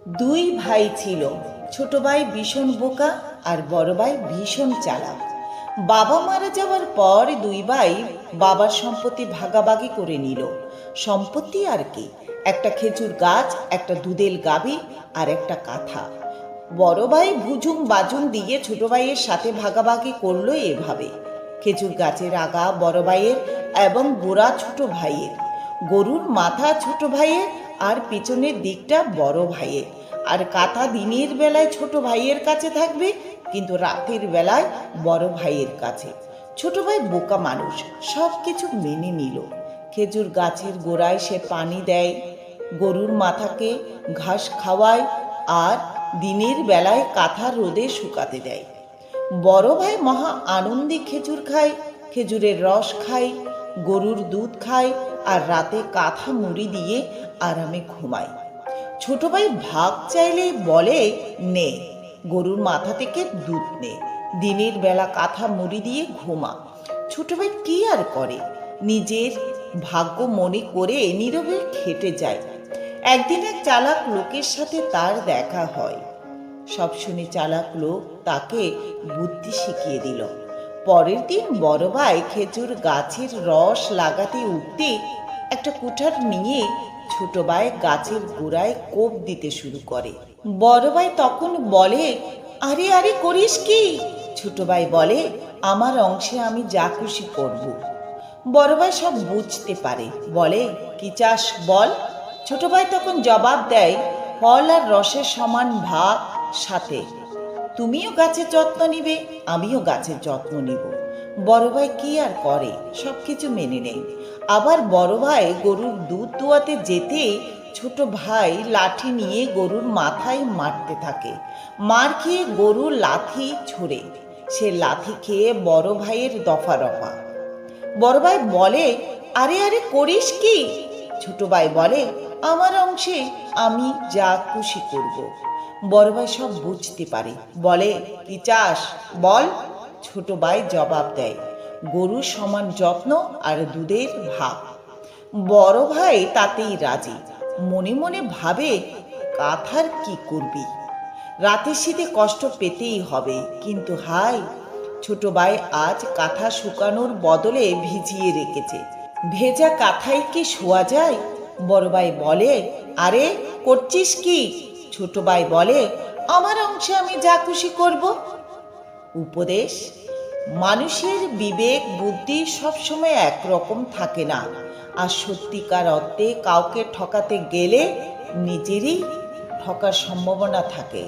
দুই ভাই ছিল। ছোট ভাই ভীষণ বোকা আর বড় ভাই ভীষণ চালাক। বাবা মারা যাওয়ার পর দুই ভাই বাবার সম্পত্তি ভাগাভাগি করে নিল। সম্পত্তি আর কি, একটা খেজুর গাছ, একটা দুধের গাভী আর একটা কাঁথা। বড় ভাই ভুজুং বাজুং দিয়ে ছোট ভাইয়ের সাথে ভাগাভাগি করলো এভাবে: খেজুর গাছের আগা বড় ভাইয়ের এবং গোড়া ছোট ভাইয়ের, গরুর মাথা ছোট ভাইয়ের আর পিছনের দিকটা বড় ভাইয়ের, আর কাঁথা দিনের বেলায় ছোট ভাইয়ের কাছে থাকবে, কিন্তু রাতের বেলায় বড় ভাইয়ের কাছে। ছোট ভাই বোকা মানুষ, সব কিছু মেনে নিল। খেজুর গাছের গোড়ায় সে পানি দেয়, গরুর মাথাকে ঘাস খাওয়ায়, আর দিনের বেলায় কাঁথা রোদে শুকাতে দেয়। বড় ভাই মহা আনন্দে খেজুর খায়, খেজুরের রস খায়, গরুর দুধ খায়, আর রাতে কাঁথা মুড়ি দিয়ে আরামে ঘুমায়। ছোট ভাই ভাগ চাইলে বলে, নে, গরুর মাথা থেকে দুধ নে, দিনের বেলা কাঁথা মুড়ি দিয়ে ঘুমা। ছোট ভাই কি আর করে, নিজের ভাগ্য মনে করে নীরবে খেটে যায়। একদিন এক চালাক লোকের সাথে তার দেখা হয়। সব শুনে চালাক লোক তাকে বুদ্ধি শিখিয়ে দিল। পরের দিন বড় ভাই খেজুর গাছের রস লাগাতে উঠতে একটা কুঠার নিয়ে ছোট ভাই গাছের গোড়ায় কোপ দিতে শুরু করে। বড় ভাই তখন বলে, আরে আরে করিস কি? ছোট ভাই বলে, আমার অংশে আমি যা খুশি করব। বড় ভাই সব বুঝতে পারে, বলে, কি চাস বল? ছোট ভাই তখন জবাব দেয়, ফল আর রসের সমান ভাগ সাথে। তুমিও গাছের যত্ন নিবে, আমিও গাছের যত্ন নিব। বড় ভাই কি আর করে, সব কিছু মেনে নেয়। আবার বড় ভাই গরুর দুধ দোয়াতে যেতে ছোট ভাই লাঠি নিয়ে গরুর মাথায় মারতে থাকে। মার খেয়ে গরু লাথি ছোড়ে, সে লাথি খেয়ে বড় ভাইয়ের দফা রফা। বড় ভাই বলে, আরে আরে করিস কি? ছোট ভাই বলে, আমার অংশে আমি যা খুশি করব। বড় ভাই সব বুঝতে পারে, বলে, কি চাস বল? ছোট ভাই জবাব দেয়, গরুর সমান যত্ন আর দুধের ভাগ। বড় ভাই তাতেই রাজি। মনে মনে ভাবে, কাঁথার কি করবি? রাতের শীতে কষ্ট পেতেই হবে, কিন্তু হায়, ছোট ভাই আজ কাঁথা শুকানোর বদলে ভিজিয়ে রেখেছে। ভেজা কাঁথায় কি শোয়া যায়? বড় ভাই বলে, আরে করছিস কি? ছোট ভাই বলে, আমার অংশে আমি যা খুশি করব। উপদেশ: মানুষের বিবেক বুদ্ধি সবসময় একরকম থাকে না, আর সত্যিকার অর্থে কাউকে ঠকাতে গেলে নিজেরই ঠকার সম্ভাবনা থাকে।